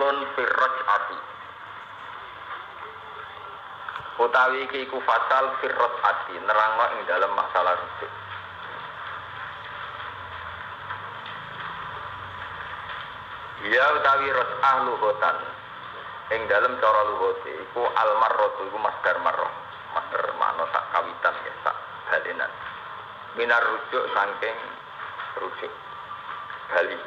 faslun fir raj'ati. Utawi iki iku fasal fir raj'ati, nerangno ing dalam masalah rujuk. Ya utawi raj'ah lughatan. Ing dalam cara lughote iku al-marratu iku masdar marrah. Masdar makna sak kawitan ya sak balenan. Minar rujuk saking rujuk bali.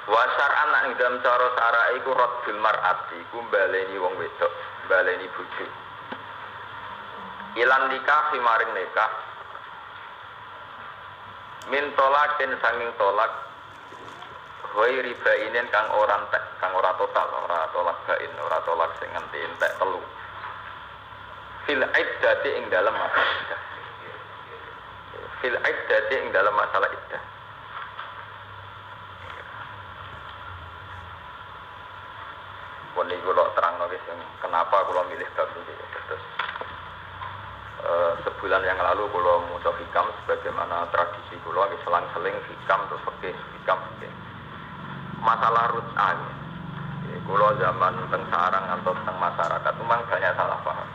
Wasar anak ing dalam cara syara iku raddul mar'ati iku baleni wong wedok, baleni bojo. Ilan nikah maring nikah. Min tolakin sanging tolak hoi riba inen kang ora entek, kang ora total, ora tolak bain, ora tolak sing nganti entek telu. Fil iddati ing dalam masalah iddah. Fil iddati ing dalam masalah iddah. Poni kula terangno wis kenapa kula milih bab iki. Terus sebulan yang lalu kula maca hikam sebagaimana tradisi kula nggih selang-seling hikam terus fikih hikam fikih. Masalah rut'ah kula zaman teng sarang atau teng masyarakat memang banyak salah paham.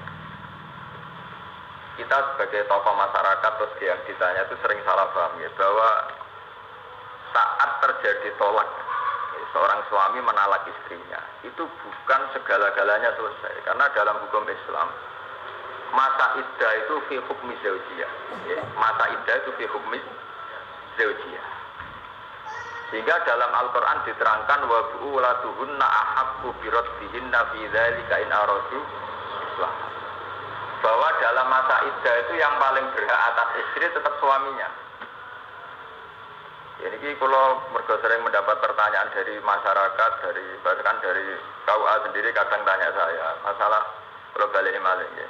Kita sebagai tokoh masyarakat terus yang ditanya itu sering salah paham ya, bahwa saat terjadi tolak seorang suami menalak istrinya itu bukan segala-galanya selesai, karena dalam hukum Islam masa iddah itu fi hukmi zaujiyah ya. Masa iddah itu fi hukmi zaujiyah. Sehingga dalam Al-Quran diterangkan wa bu'ulatuhunna ahaqqu biraddihinna fi dzalika in aradu islah. Bahwa dalam masa iddah itu yang paling berhak atas istri tetap suaminya. Ya, ini kalau mergo sering mendapat pertanyaan dari masyarakat, bahkan dari KUA sendiri kadang tanya saya masalah kalau baleni malih ya.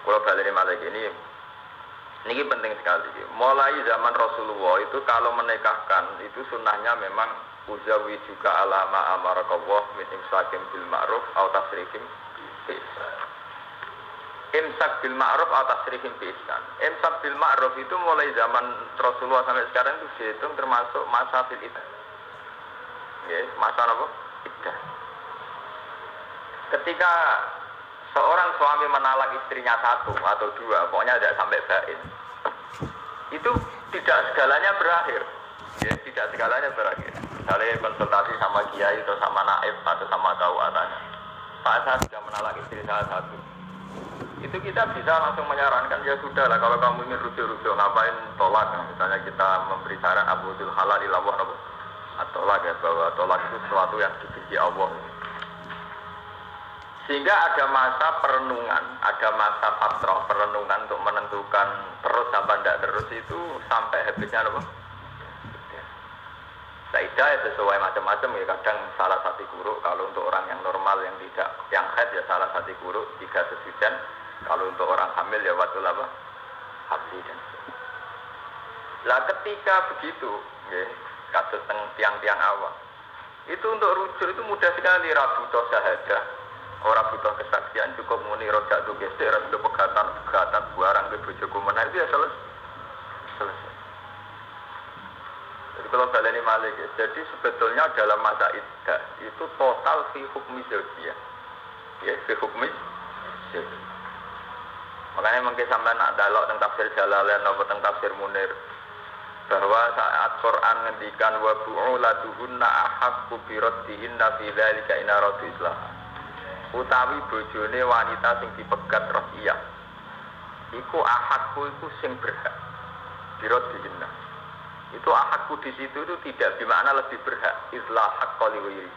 Kalau baleni malih ini penting sekali. Mulai zaman Rasulullah itu kalau menikahkan itu sunnahnya memang uzawi juga alama amarakallah min imsakim bil ma'ruf atau tasrihim bi ihsan. Imsak bil ma'ruf atau tasrihim bi ihsan. Imsak bil ma'ruf itu mulai zaman Rasulullah sampai sekarang itu dihitung termasuk masa fil iddah. Ya, masa apa? Iddah. Ketika seorang suami menalak istrinya satu atau dua, pokoknya tidak sampai bain, itu tidak segalanya berakhir. Ya, tidak segalanya berakhir. Misalnya konsultasi sama kiai atau sama naib atau sama KUA tanya, Pak, saya sudah menalak istri saya satu. Itu kita bisa langsung menyarankan, ya sudah lah, kalau kamu ingin rujuk-rujuk, ngapain tolak? Misalnya kita memberi saran abudul halal ilawah atau tolak ya, bahwa tolak itu sesuatu yang dibenci Allah. Sehingga ada masa perenungan, ada masa fatrah perenungan untuk menentukan terus sampai tidak terus itu sampai habisnya apa? Iddah ya sesuai macam-macam ya, kadang salah satu guru kalau untuk orang yang normal yang tidak yang haid ya salah satu guru 3 sesudah, kalau untuk orang hamil ya waktu apa? Habli dan lah ketika begitu ya, kasus tiang-tiang awam itu untuk rujuk itu mudah sekali, rabutoh syahadah. Orang butuh kesaksian cukup muni rojak tuh geser, untuk pegatan buarang ke bojoku menah itu ya selesai. Jadi kalau baleni malik ya, jadi sebetulnya dalam masa iddah itu total fi hukmi zaujiyah. Ya, fi hukmi zaujiyah. Makanya mungkin sampai nak dalok tentang tafsir Jalalain atau tentang tafsir Munir bahwa saat Quran ngendikan wa bu'ulatuhunna ahaqqu bi raddihinna fi dzalika in aradu islah. Utawi bojone wanita sing dipegat rohiyah iku ahadku iku sing berhak dirot dihinna. Itu ahadku di situ itu tidak bermakna lebih berhak, islah hak qaliwiri,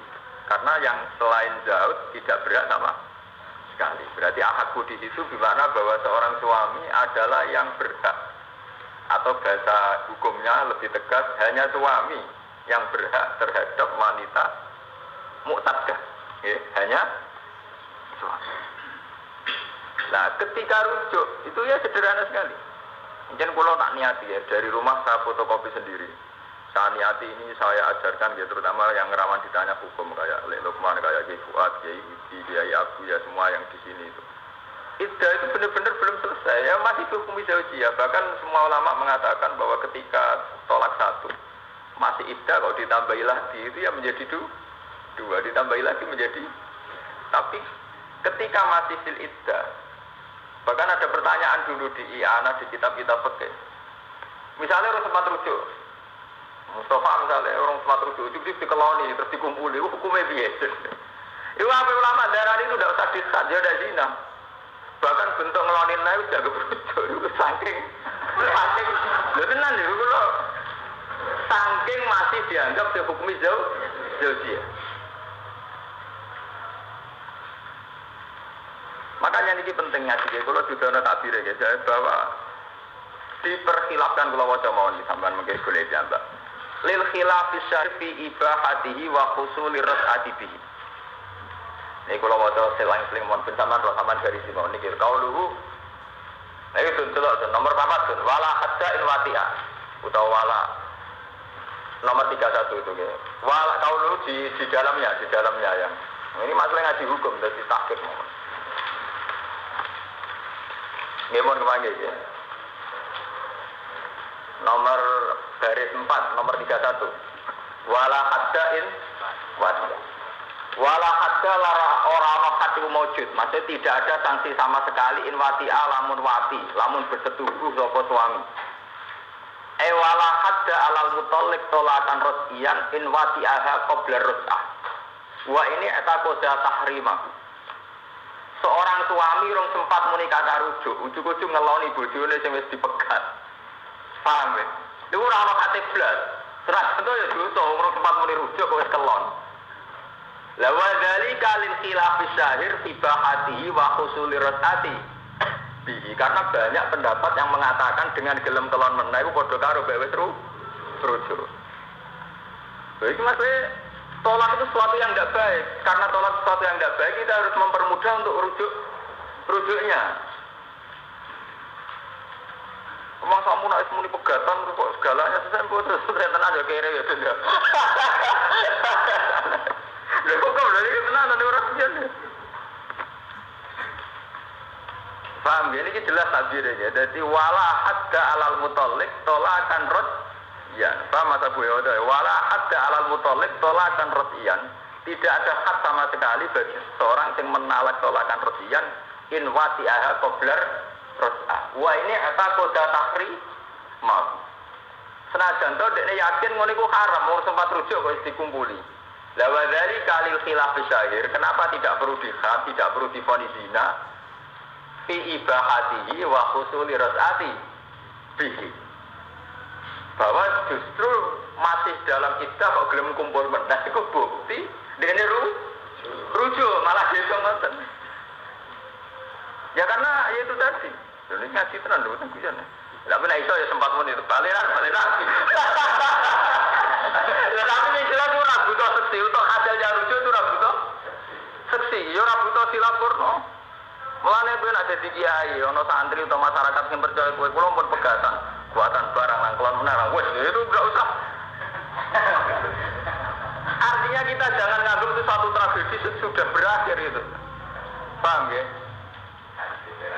karena yang selain zaud tidak berhak sama sekali. Berarti ahadku di situ bermakna bahwa seorang suami adalah yang berhak, atau bahasa hukumnya lebih tegas hanya suami yang berhak terhadap wanita mu'taddah ya, hanya suami. Nah, ketika rujuk itu ya sederhana sekali. Mungkin kalau nak niati ya, dari rumah saya fotokopi sendiri. Saya niati ini saya ajarkan ya, terutama yang rawan ditanya hukum kayak Lek Lukman, kayak Kiai Fuad, Kiai Hudi, Kiai Abu ya, semua yang di sini itu. Iddah itu benar-benar belum selesai ya, masih hukum zaujiyah. Bahkan semua ulama mengatakan bahwa ketika tolak satu masih iddah kalau ditambahi lagi itu ya menjadi dua, ditambahi lagi menjadi. Tapi ketika masih fil iddah, bahkan ada pertanyaan dulu di i'anah di kitab-kitab fikih. Misalnya orang sempat rujuk, Mustafa misalnya orang sempat rujuk, itu dikeloni terus dikumpuli, hukumnya biasa. Itu apa ulama darah itu tidak usah disat, dia ada zina. Bahkan bentuk ngelonin itu jaga berujuk, itu saking, tenan itu kalau saking masih dianggap sehukmi zaujiyah. Makanya ini penting ngaji, kalau juga ada takbir ya, bahwa diperkhilafkan kalau wajah mau nih sampai mungkin boleh jambak. Lil khilafis syarfi ibahatihi wa khusuli ras'ati bihi. Ini kalau wajah selang-seling mohon pensamaan rohaman dari sini mau nikir kau dulu. Nah itu nomor 4 wala hadda in wati'ah utawa wala nomor 31 itu ya. Wala kau dulu di dalamnya ya. Ini masalah ngaji hukum dari takhir mohon. Nggih mohon kepanggih ya. Nomor baris 4 nomor 31. Wala haddain wati'ah. Wala hadda lara ora hati maujud. Maksudnya tidak ada sanksi sama sekali in wati'ah lamun wati, lamun bersetubuh sapa suami. Wala hadda alal mutalliq tolakan ros'iyan in wati'aha qabla rus'ah. Wa ini eta koda tahrimah. Seorang suami rong sempat muni kata rujuk, ujug-ujug ngeloni bojone sing wis dipegat. Paham ya? Iku ora ono hati blas. Terus itu ya dosa rong sempat muni rujuk kok wis kelon. La wa dzalika lil khilaf syahir fi bahatihi wa husuli rasati. Bihi karena banyak pendapat yang mengatakan dengan gelem kelon meneh iku padha karo bae wis rujuk. Iki maksudnya tolak itu sesuatu yang tidak baik. Karena tolak sesuatu yang tidak baik, kita harus mempermudah untuk rujuknya. Emang kamu nak muni pegatan, kok segalanya sesempo terus ternyata aja kere ya sudah. Lha kok dari tenan ada orang pian. Paham ya, ini jelas takbirnya. Jadi wala hadda alal mutallik tolakan rod. Ya, sama Abu Yaudah. Wala hadda alal mutallik tolakan rodian. Tidak ada had sama sekali bagi seorang yang menalak tolakan rodian in wati'aha qablar ros'ah. Wah ini apa koda tahri maaf. Senajan to dekne yakin ngono iku haram, mau sempat rujuk kok dikumpuli. La wa dzalika lil khilaf syahir. Kenapa tidak perlu dihad, tidak perlu difonis zina? Fi ibahatihi wa husuli ras'ati bihi. Bahwa justru masih dalam iddah kok gelem kumpul meneh iku bukti dene rujuk malah gitu ngoten. Ya karena ya itu tadi. Ini ngaji tenan lho nang kuyon. Lah ben iso ya sempat muni itu baliran. Lah tapi nek jelas ora butuh seksi untuk hasilnya rujuk itu ora butuh seksi, ya ora butuh silapurno. Mulane ben ada di kiai ana santri atau masyarakat sing percaya kowe kula pun pegatan. Buatan barang nangklon menarang wes itu enggak usah. Artinya kita jangan nganggap itu satu tragedi sudah berakhir itu. Paham ya?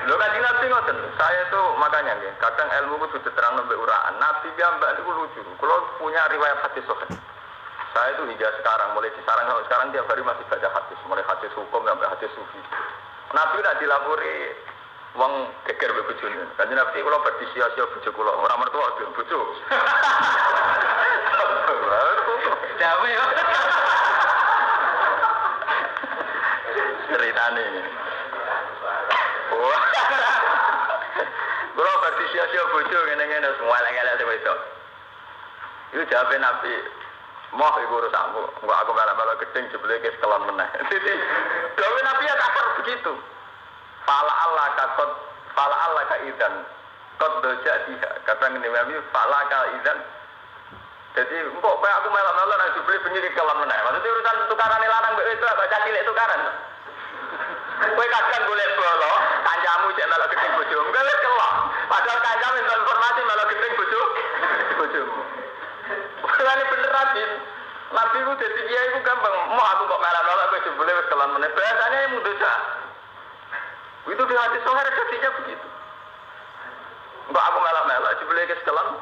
Lho Kanjeng Nabi ngoten, saya itu makanya nggih, kadang ilmu kudu diterang nembe uraan. Nabi piyambak niku lucu. Kalau punya riwayat hadis sahih. Saya itu hingga sekarang mulai disarang sampai sekarang tiap hari masih baca hadis, mulai hadis hukum sampai hadis sufi. Nabi tidak dilapori wong geger mbek bojone. Kanjeng Nabi kula badhe sia-sia bojo kula, ora mertua bojo. Dawe yo. Ceritane. Wah. Kula badhe sia-sia bojo ngene-ngene semua elek-elek sing wedok. Iku jawabe Nabi, "Moh iku urusanmu, engko aku malah gedeng jebule ke sekelon meneh." Dawe Nabi ya kasar begitu. Fala Allah ka idzan qad dajadiha kata ngene Nabi fala ka idzan jadi engko kowe aku melok-melok nang jebule penyidik kelam meneh maksudnya urusan tukarane lanang mbek wedok kok cilik tukaran kowe kadang golek bolo kancamu cek melok gedeng bojomu kowe kelok padahal kancamu entuk informasi melok gedeng bojomu ini bener Nabi ku dadi kiai ku gampang mau aku kok melok-melok kowe jebule wis kelam meneh bahasane mudosa. Itu di hati sohar redaksinya begitu. Enggak aku melak-melak jebule ke sekelan.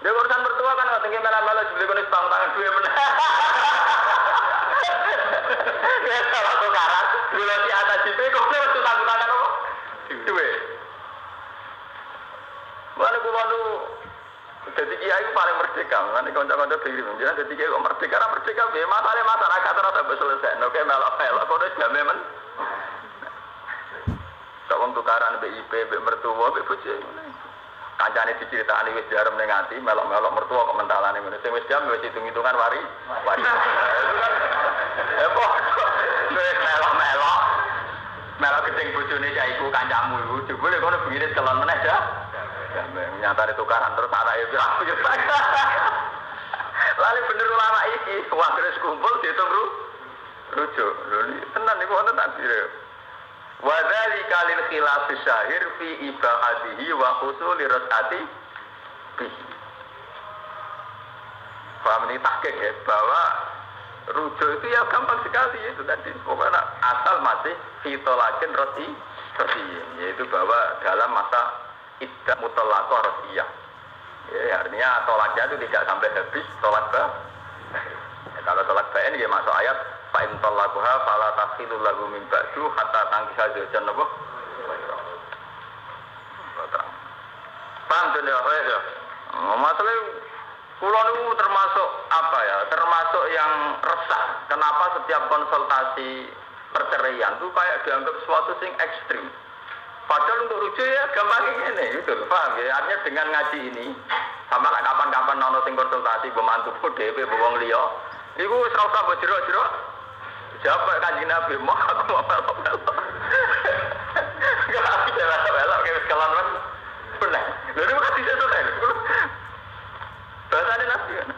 Dia urusan mertua kan nggak tinggi mela-mela beli konis tangan dua benar. Ya salah tukaran, dulu di atas itu kok dia tangan apa? Dua. Mana kulo jadi kiai paling merdeka, nanti kanca-kanca diri menjadi jadi kiai kok merdeka, merdeka be masalah terus sampai selesai. Oke melok-melok kok udah jam men. Tak wong tukaran BIP, mertua, bojo. Kancane diceritani wis jarem ning ati, melok-melok mertua kok mentalane ngene. Sing wis jam wis hitung-hitungan wari. Kok melok-melok. Melok gedeng bojone cah iku kancamu iku. Jebule kono begini kelon meneh dah. Nyatane tukaran terus anake pira yo. Lali bener ulama iki, wong terus kumpul diitung rujuk. Lho tenan niku wonten takdir. Wa dzalika lil khilaf syahir fi ibahatihi wa husul rasati bi. Paham ini tahqiq ya bahwa rujuk itu ya gampang sekali itu tadi pokoknya asal masih fitolakin roti yaitu bahwa dalam masa iddah mutlaqah rosiyah. Ya artinya tolaknya itu tidak sampai habis tolak ya, kalau tolak bain ya masuk ayat fa in talaquha fala tahillu lahu min ba'du hatta tankiha zawjan napa. Paham ya, ya. Masalah kula niku termasuk apa ya? Termasuk yang resah. Kenapa setiap konsultasi perceraian itu kayak dianggap sesuatu sing ekstrim. Padahal untuk rujuk ya gampang ini, gitu. Paham ya? Artinya dengan ngaji ini sama kapan-kapan nono sing konsultasi pembantu DP wong liya. Iku wis ora usah mbok jero-jero. Jawab Kanjeng Nabi, "Mau aku mau melok-melok." Enggak aku melok-melok kayak sekolah kan. Benar. Lha niku kasih selesai. Bahasane Nabi kan.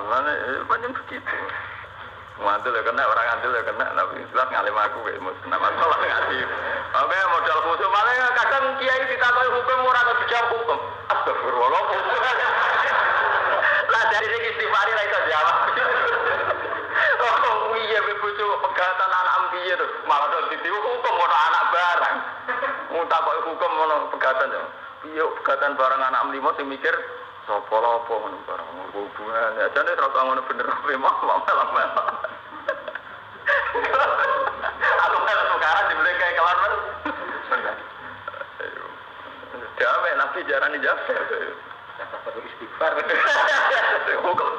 Mana banyak begitu. Mantul ya kena, orang ngantul ya kena, tapi jelas ngalim aku kayak mus kena masalah ngaji. Oke, modal khusus malah kadang kiai ditakoi hukum ora kok dijawab hukum. Astagfirullah. Lah dari segi istighfar ra iso jawab. Oh iya bojo pegatan anak ambiye to, malah do ditiwu hukum ora anak barang. Mutakoki hukum ngono pegatan yo. Piye pegatan barang anak mlimo sing mikir sapa lha apa ngono barang hubungan. Ya jane ora tau ngono bener memang malah. Aku kan sekarang dibeli kayak kelar men. Jamai nabi jarang dijawab. Kata perlu istighfar. Hukum.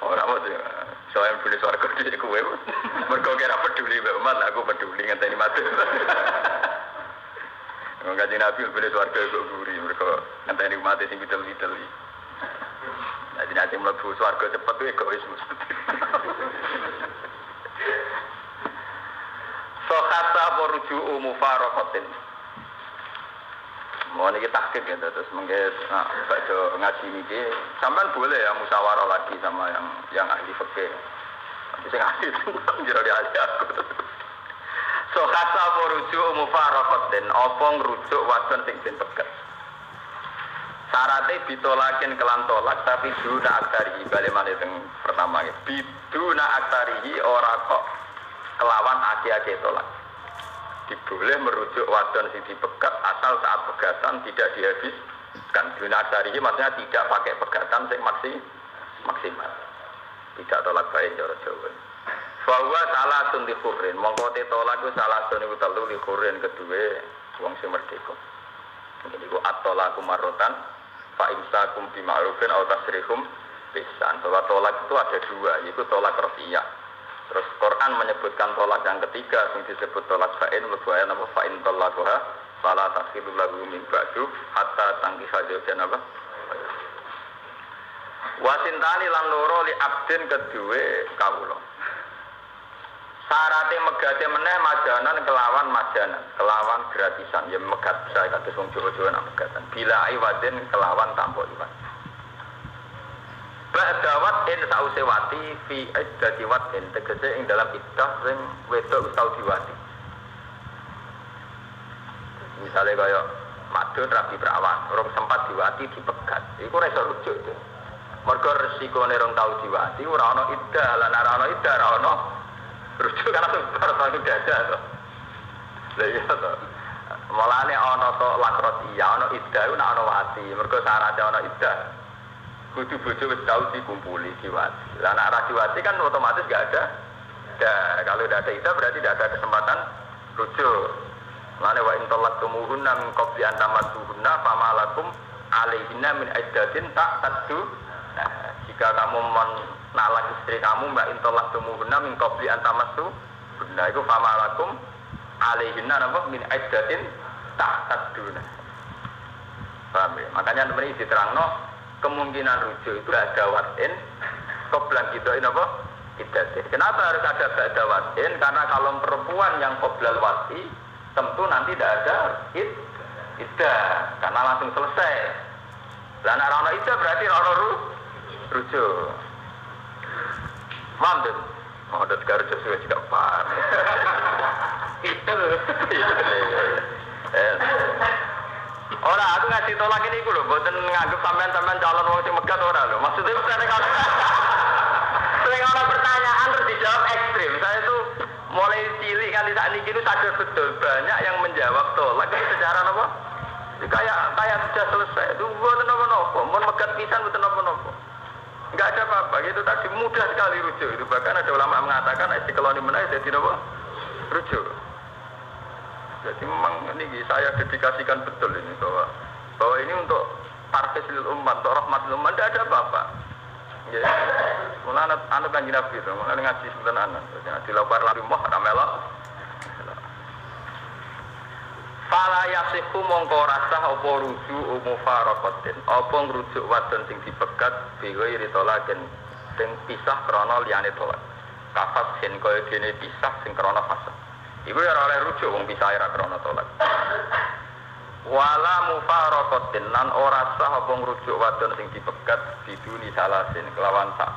Orang mau tuh, soalnya peduli suarga di kue, mereka kira peduli umat, aku peduli ngenteni mati. Mengkaji Nabi peduli suarga kok gurih, mereka ngenteni mati sing bidel-bidel. Jadi nanti melebu suarga cepat tuh egois. Sohasa poruju mufarokotin. Mau ini taktik ya, terus mungkin baca ngaji ini, sampai boleh ya musyawarah lagi sama yang ahli fikih. Tapi saya ahli itu jadi dia ahli aku. So kata merujuk mufarokotin, opong rujuk wadon sing pegat. Syaratnya ditolakin kelan tolak, tapi duna aktarihi balik mana yang pertama ya. Biduna aktarihi ora kok kelawan aki-aki tolak. Diboleh merujuk wadon sing dipegat asal saat pegatan tidak dihabiskan. Dunak dari maksudnya tidak pakai pegatan sing maksimal. Tidak tolak baik cara Jawa. Bahwa salah sun dikurin, mongko te tolak ku salah sun iku telu dikurin kedua wong sing merdeka. Jadi ku at-tolaku marrotan fa imsakum bi ma'rufin aw tasrihum bisan. Bahwa tolak itu ada dua, yaitu tolak rafiyah. Terus Quran menyebutkan tolak yang ketiga yang disebut tolak fa'in lebuaya nama fa'in tolakuha fala takhilul lahu min ba'du hatta tangkiha zawjan apa wasintani lan loro li abdin kedue kawula syarate megate meneh majanan kelawan gratisan ya megat saya kados wong Jawa-Jawa nak megatan bila aiwadin kelawan tanpa iwat. Ba'dawat in sause wati fi iddati watin tegese ing dalam iddah sing wedok tau diwati. Misale kaya madun rabi perawan, urung sempat diwati dipegat. Iku ora iso rujuk itu. Mergo resikone rong tau diwati ora ana iddah, lan ora ana iddah ora ana rujuk karena ora tau iddah to. Lah iya to. Mulane ana to lakrot iya ana iddah nek ana wati. Mergo syarat ana iddah. Kudu bojo wis tau dikumpuli diwati. Lah nek ra diwati kan otomatis enggak ada. Kalau tidak ada iddah berarti tidak ada kesempatan rujuk. Mulane wa in talaqtumuhunna min qabli an tamassuhunna famalakum alaihinna min iddatin ta'taddu. Nah, jika kamu menalak istri kamu mbak in talaqtumuhunna min qabli an tamassuhunna iku famalakum alaihinna napa min iddatin ta'taddu. Paham ya? Makanya teman ini diterangno kemungkinan rujuk itu ada watin qoblan gitu apa? Iddah. Kenapa harus ada ba'da watin? Karena kalau perempuan yang qoblal wati tentu nanti tidak ada iddah karena langsung selesai. Lah nek ana iddah berarti ora rujuk. Manten. Oh, ada sekarang sesuai juga paham. Itu. Ora, aku ngasih tolak ini iku lho, mboten nganggep sampean-sampean calon wong sing megat ora lho. Maksudnya bukan kalau sering orang pertanyaan terus dijawab ekstrim. Saya itu mulai cilik kan saat ini itu sadar betul banyak yang menjawab tolak itu secara apa? Kayak sudah selesai. Itu mboten napa-napa, mun megat pisan mboten napa-napa. Enggak ada apa-apa, itu tadi mudah sekali rujuk. Itu bahkan ada ulama mengatakan istiqlal menaik jadi apa? Rujuk. Jadi memang ini saya dedikasikan betul ini bahwa ini untuk tarfisil umat, untuk rahmatil umat, tidak ada apa-apa. Ya, mulai anak kanjeng Nabi itu, mulai ngaji sebentar anak, dilapar lari moh ramelok. Fala yasihu mongko rasah apa rujuk mufaraqatin, apa ngrujuk wadon sing dipegat biwe ritolaken sing pisah krana liyane tolak. Kafas sen kaya dene pisah sing krana fasad. Iku ya ora oleh rujuk wong pisah ora krana tolak. Wala mufaraqatin lan ora sah apa ngrujuk wadon sing dipegat biduni salasin kelawan sak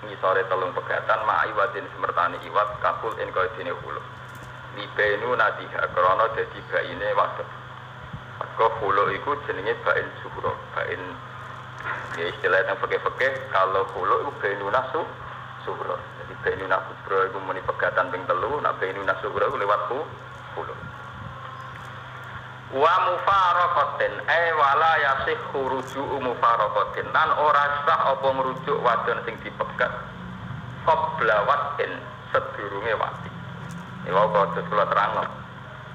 ngisore telung pegatan ma'i wadin semertani iwat kakul en kaya dene hulu. Libenu nadiha krana dadi baine wadon. Maka hulu iku jenenge bain suhra, bain ya istilah yang fikih-fikih kalau hulu iku bainuna suhra. Jadi bainuna suhra iku muni pegatan ping 3, nah bainuna suhra iku lewat hulu. Wa mufaraqatin wala yasihhu ruju'u mufaraqatin lan ora sah apa ngrujuk wadon sing dipegat qabla watin sedurunge wati. Iki wae kula terangno.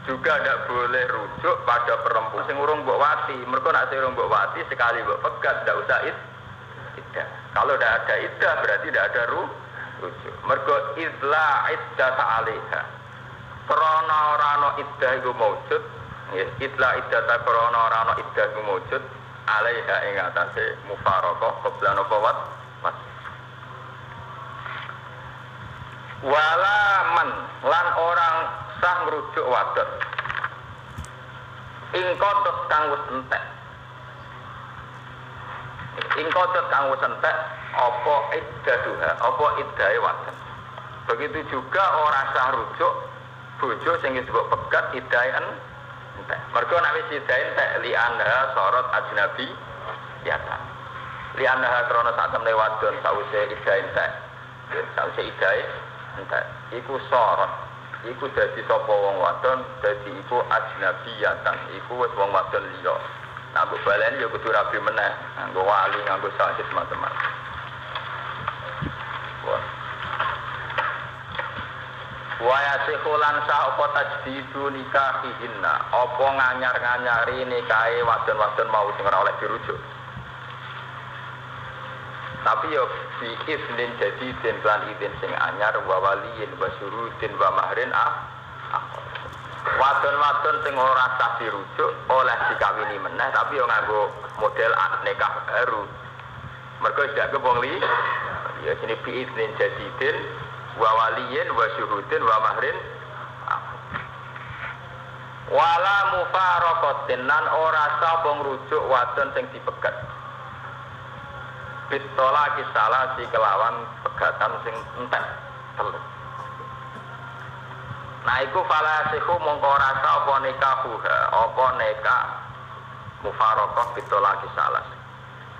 Juga tidak boleh rujuk pada perempuan sing urung mbok wati. Mergo nek sing urung mbok wati sekali mbok pegat ndak usah iddah. Kalau tidak ada iddah berarti tidak ada rujuk. Mergo idla iddah ta'alaiha. Krana ora ana iddah iku maujud. Ya, idla iddah ta krana ora ana iddah iku maujud. Alaiha ing atase mufaraqah qabla nafawat. Wala man lan orang sah ngrujuk wadon ing kodot kang wis entek apa iddaduha apa iddahe wadon. Begitu juga orang sah rujuk bojo sing wis mbok pegat iddahe entek. Mergo nek wis iddahe entek li anda sorot ajnabi biasa li anda krana sak temne wadon sawise iddahe entek sawise iddahe entek iku sorot iku dadi sapa wong wadon dadi iku ajnabiyatan iku wis wong wadon liya. Nah mbok baleni ya kudu rabi meneh nganggo wali nganggo sahid macam-macam. Wa yasikulan sah apa tajdidu nikahihinna apa nganyar-nganyari nikahe wadon-wadon mau sing ora oleh dirujuk. Tapi yo bi iznin jadi den lan izin sing anyar wa waliyin wa syurudin wa mahrin wadon-wadon sing ora sah dirujuk oleh dikawini meneh tapi yo nganggo model nikah baru. Mergo dak wong li ya sini bi iznin jadi den wa waliyin wa syurudin wa mahrin wala mufaraqatin lan ora sah ngrujuk wadon sing dipegat. Bitola kisalah si kelawan pegatan sing entek teluk. Nah iku falasihu mongko rasa apa nikahuha apa nikah mufaraqah bitola kisalah.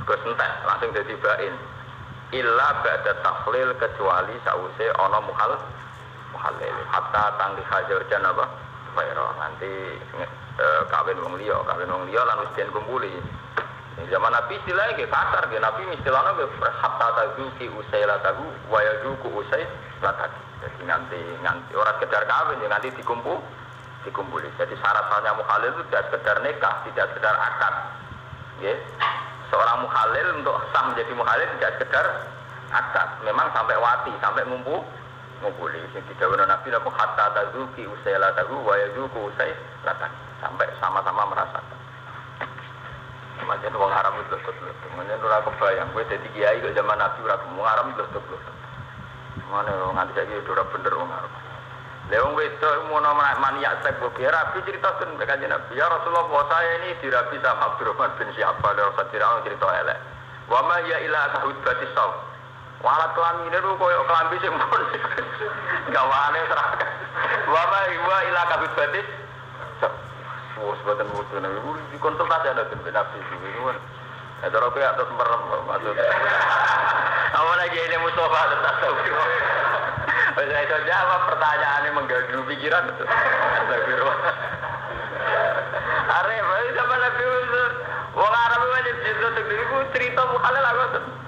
Gus entek langsung dadi bain. Illa ba'da takhlil kecuali sause ana muhallil hatta tangli hajar jan apa? Nanti kawin wong liya lan wis den kumpuli. Zaman Nabi istilahnya nggih kasar nggih, Nabi istilahnya nggih hatta tazuki usailatahu wa yazuku usailataki. Jadi nganti ora sekedar kawin ya nganti dikumpuli. Jadi syarat-syaratnya mukhalil itu tidak sekedar nikah, tidak sekedar akad. Nggih. Seorang mukhalil untuk sah menjadi mukhalil tidak sekedar akad, memang sampai wati, sampai ngumpuli. Sing didhawuhna Nabi napa hatta tazuki usailatahu wa yazuku usailataki. Sampai sama-sama merasakan. Macam wong haram itu lho. Menen ora kebayang kowe dadi kiai kok zaman Nabi ora wong haram lho. Mana nganti saiki ora bener wong haram. Lha wong wedok mono maniak seks kok rabi cerita ten kanjeng Nabi. Ya Rasulullah saya ini dirabi sama Abdurrahman bin Syahab ora cerita elek. Wa ma ya ila kahudbati saw. Walat kelamine ku koyo kelambi sing pun gawane seragam. Wa ma wa ila kahudbati sebatan butuh nabi di konsultasi ada dengan nabi itu kan ada orang yang atas merem maksud awal lagi ini Mustafa atas tahu saya itu jawab pertanyaannya mengganggu pikiran itu are baru sama nabi itu orang Arab aja cerita itu cerita mukhalil aku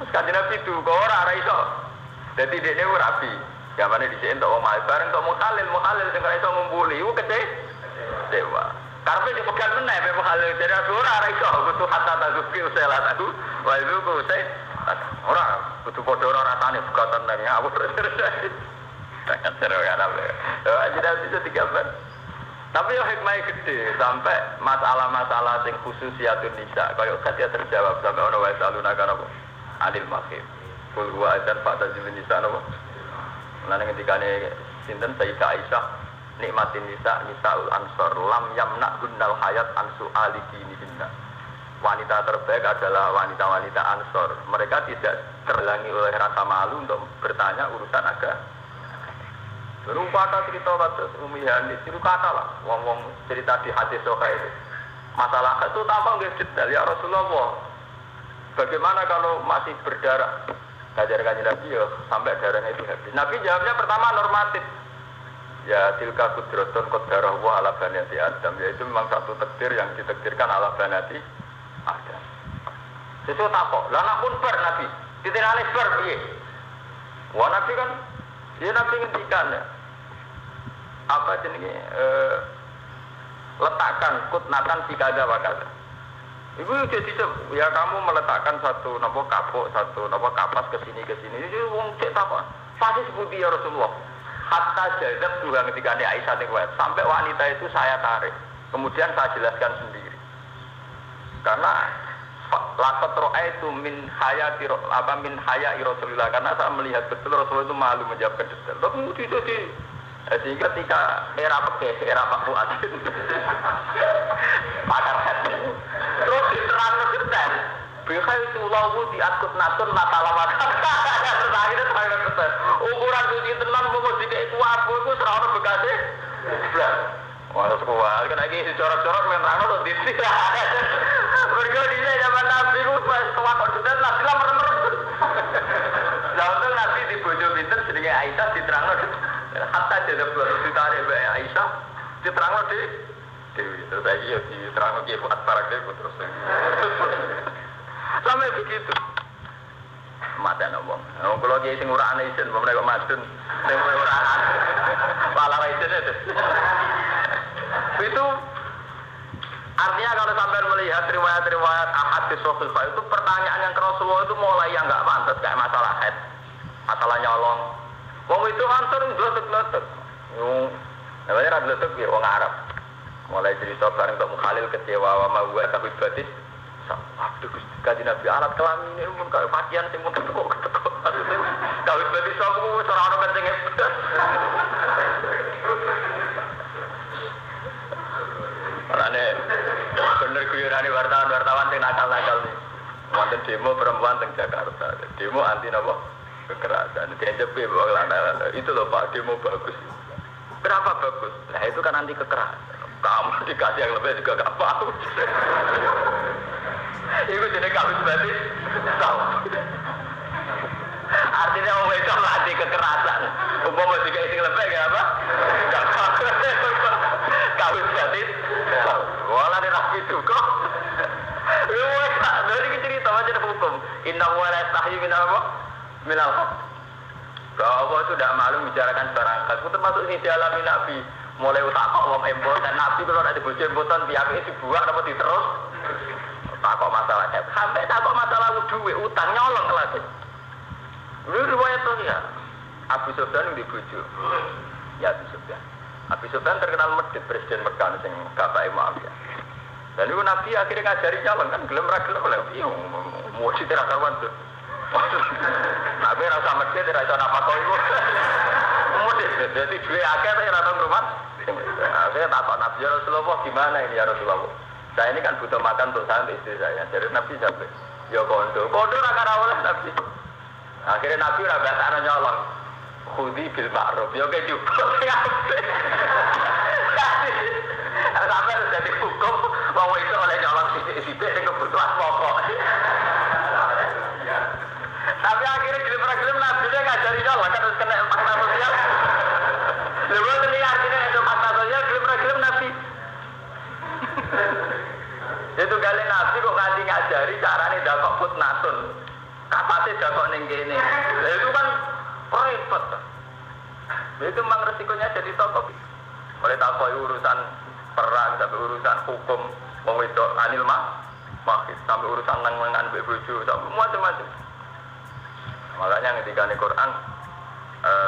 sekali nabi itu kau orang itu jadi dia ini rapi zamannya di sini untuk orang bareng untuk mukhalil sekarang itu ngumpuli itu kecewa karena dia pegang meneh memang hal yang jadi ora iso butuh hatta tazuki usailataku aku wa izuku usai ora butuh padha ora rasane bukatan nang aku terus sangat seru ya nabe jadi bisa digambar tapi yo hikmah gede sampai masalah-masalah sing khususiyatun nisa kaya dia terjawab sampai ono wae saluna kan apa adil makhif kul huwa adzan fa tazil nisa napa lan ngendikane sinten Sayyidah Aisyah nikmatin nisaul ansor lam yamna gunnal hayat ansu alidinihinna. Wanita terbaik adalah wanita-wanita ansor. Mereka tidak terhalangi oleh rasa malu untuk bertanya urusan agama. Lalu kata cerita kasus Umi Hanis itu kata lah, wong cerita di hadis soka itu. Masalah itu tampak nggak detail ya Rasulullah. Bagaimana kalau masih berdarah? Kajar-kajar Nabi ya sampai darahnya itu habis. Nabi jawabnya pertama normatif. Ya tilka kudratun qaddarahu ala banati Adam, yaitu memang satu takdir yang ditakdirkan ala banati Adam. Sesuatu apa? Lah nak pun ber Nabi, ditirane ber piye? Wah Nabi kan dia Nabi ngendikan ya. Apa jenenge letakkan kutnatan sikada wakada. Ibu jadi ya kamu meletakkan satu napa kapok, satu napa kapas ke sini. Itu wong cek apa? Pasti sebuti ya Rasulullah. Hatta jadab juga ketika ada Aisyah sampai wanita itu saya tarik, kemudian saya jelaskan sendiri. Karena lakot roa itu min haya Rasulullah, karena saya melihat betul Rasulullah itu malu menjawabkan detail. Tapi itu sehingga ketika era Pak Fuad, pakar hati, terus diterang detail. Biasa itu lalu diatur natun matalamat. Ukuran suci tenan mau dikai kuat, itu serana bekasnya. Wah, sekolah kan lagi corot-corot main rano tuh di sini. Bergo di sini zaman Nabi itu pas kuat dan Nabi lah merem. Lalu Nabi di bojo pinter sedikit Aisyah diterangno. Hatta jadi buat cerita dari Aisyah diterangno di Dewi. Terus saya diterangno ki buat para dewi terus. Sampai begitu. Mata nombong. Kalau dia sing uraan isen, mereka madun, sing uraan, malah isen itu. Itu artinya kalau sampai melihat riwayat-riwayat ahad di Sahih itu pertanyaan yang ke Rasulullah itu mulai yang nggak pantas kayak masalah haid, masalah nyolong. Wong itu ansur ngletek-ngletek. Namanya ra ngletek ya wong Arab. Mulai cerita bareng Mbak Mukhalil kecewa sama gua tapi batis. Waduh, kaji Nabi alat kelamin ini pun kayak pakaian sih pun ketekuk. Kalau berarti soalnya orang kencing pedas. Makanya bener guyurani wartawan yang nakal-nakal nih. Wonten demo perempuan di Jakarta, demo anti apa? Kekerasan. Dianjep ya bawa itu loh Pak, demo bagus. Kenapa bagus? Nah itu kan anti kekerasan. Kamu dikasih yang lebih juga gak paham. Itu jadi kawin berarti tahu. Artinya orang itu anti kekerasan. Umpama jika isi lebih kenapa? Gak paham. Kawin berarti tahu. Inna wa la yastahyi minal haq. Bahwa Allah itu tidak malu bicarakan barang hak. Itu termasuk ini dialami Nabi. Mulai utakok wong embol dan Nabi kalau ada bojo embotan piyambake dibuak apa diterus. Takok masalah sampai takok masalah duit utang nyolong kelas. Lu riwayat tuh ya. Abu Sufyan di bojo. Ya Abu Sufyan. Abu Sufyan terkenal medit presiden Mekah sing bapake Muawiyah. Dan itu Nabi akhirnya ngajari nyolong kan gelem ra gelem lho. Iya mau citra kawan tuh. Nabi rasa medit rasa apa kok iku. Medit jadi duwe akeh tapi ra tau rumah. Saya takut Nabi ya Rasulullah gimana ini ya Rasulullah. Saya ini kan butuh makan untuk saya, untuk istri saya. Jadi Nabi sampai, ya kondo rakara oleh Nabi. Akhirnya Nabi rabat anak nyolong. Khudi bil ma'ruf, ya kayak juga. Sampai jadi hukum, bahwa itu oleh nyolong sisi-sisi, ini kebutuhan pokok. Tapi akhirnya gelem Nabi dia ngajari nyolong, kan harus kena fakta sosial. Lalu ini artinya itu fakta sosial, gelem Nabi. Itu kali Nabi kok nganti ngajari carane dakok putnasun. Kapate dakok ning kene. Lha itu kan repot. Itu memang resikonya jadi tokoh. Mulai takoi urusan perang sampai urusan hukum wong wedok anil sampai urusan nang-nangan mbek bojo sampai macam-macam. Makanya ketika di Quran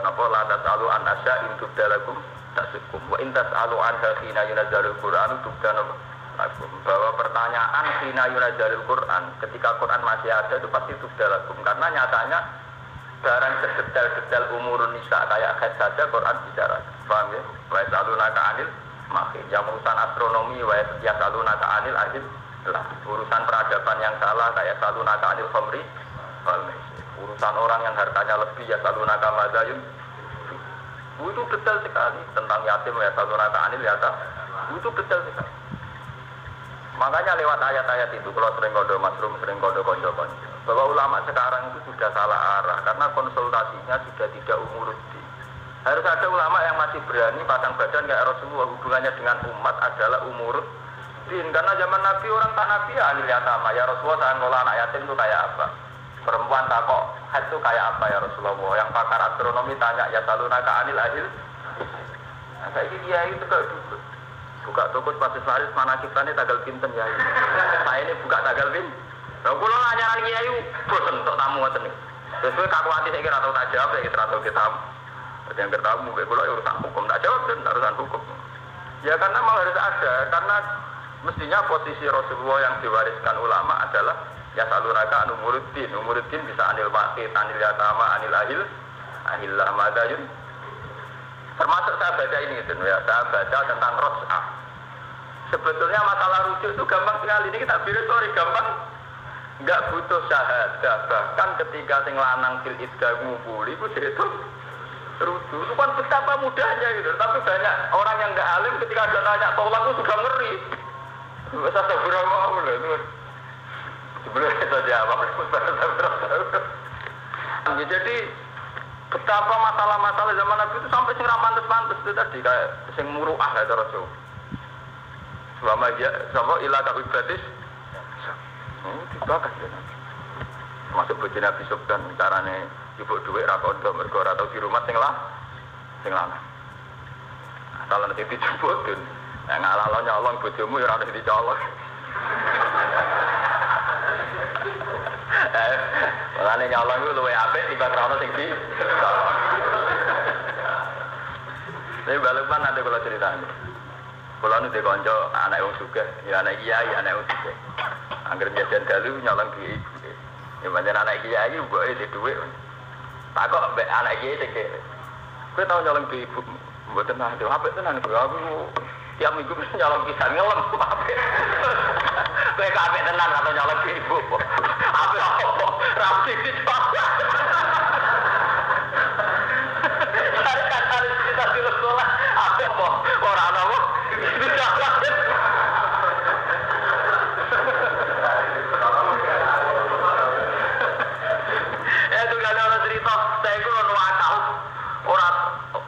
napa la tasalu an asya in tubdalakum tasukum wa in tasalu an hina yunazzalul Qur'an tubdana bahwa pertanyaan hina yunazzalul Qur'an ketika Quran masih ada itu pasti tubdalakum karena nyatanya barang sedetail-detail umurun nisa kayak haid saja Quran bicara. Paham ya? Wa yasalunaka anil mahid yang urusan astronomi wa yasalunaka anil ahil lah urusan peradaban yang salah kayak yasalunaka anil khamri wal maisir. Urusan orang yang hartanya lebih yasalunaka madzayun itu detail sekali tentang yatim ya yasalunaka anil yata itu detail sekali. Makanya lewat ayat-ayat itu kalau sering kodo masrum sering kodo konco-konco bahwa ulama sekarang itu sudah salah arah karena konsultasinya sudah tidak umuruddin. Harus ada ulama yang masih berani pasang badan kayak Rasulullah hubungannya dengan umat adalah umuruddin karena zaman Nabi orang tak Nabi ya anil yatama ya Rasulullah saya ngolah anak yatim itu kayak apa perempuan takok haid itu kayak apa ya Rasulullah yang pakar astronomi tanya ya salunaka anil ahil nah, saya ini dia itu kayak buka toko sepatu laris mana kita ini tanggal pinten ya saya ini buka tanggal pinten kalau nanya lagi ya bosan untuk tamu ngoten nih terus kaku hati saya kira tahu tak jawab saya kira tahu kita yang bertamu kalau urusan hukum tak jawab dan urusan hukum ya karena memang harus ada karena mestinya posisi Rasulullah yang diwariskan ulama adalah ya saluraka anu umuruddin bisa anil maqit anil yatama anil ahillah madayun termasuk saya baca ini gitu ya saya baca tentang ros'ah sebetulnya masalah rujuk itu gampang sekali ini kita bilang sorry gampang nggak butuh syahadah bahkan ketika sing lanang fil iddah ngumpuli itu dihitung rujuk itu kan betapa mudahnya gitu tapi banyak orang yang nggak alim ketika ada nanya tolak itu sudah ngeri saya berapa itu sebenarnya saja apa jadi betapa masalah-masalah zaman Nabi itu sampai sing pantes-pantes itu tadi kayak sing muruah ya Rasul. Selama dia sama ilah tak ibatis. Dibakar ya. Masuk bojone Nabi Sufyan carane ibu dhuwit ra kondo mergo ora tau di rumah sing lanang. Asal nek dijemput nek ngalalo nyolong bojomu ya ora dicolong. Mulane nyolong itu luwih apik timbang rono sing di. Saya balapan nanti kalau ceritanya. Kalau nanti konco anak yang sugih, ya anak kiai, anak yang sugih. Angger jajan dalu nyolong di ibu. Ya pancen anak kiai mboke di dhuwit. Takok mbek anak kiai sing kene. Kowe tau nyolong di ibu mboten nang apik tenan aku. Tiap minggu nyolong pisan ngelem apik. Kowe kabeh tenan atau nyolong di ibu. Apik apa? Rapi dicoba. Kata-kata kita di sekolah apik apa? Ora ana apa? Itu kalau ada cerita, saya itu ono akal. Orang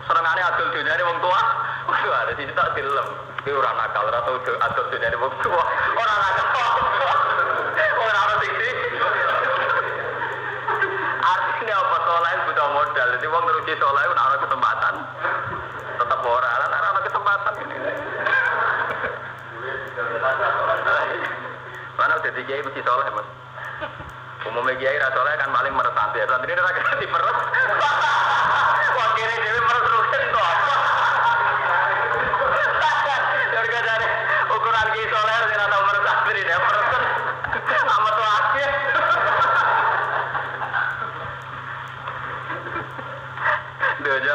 senengane adol dunyane wong tua. Waduh, ada cerita film. Ki ora nakal, ora tau adol dunyane wong tua. Ora nakal. Ora ana sing modal. Jadi wong teruji soleh nek ana kesempatan tetep ora lan ora ana kesempatan ini. Mana udah kiai mesti soleh, Mas. Umumnya kiai ra soleh kan paling meres santri. Santri ora ganti meres. Wah kira dhewe meres rugen to. Harga dari ukuran kiai soleh ora tau meres santri dhewe meres. Amat wae. Doja.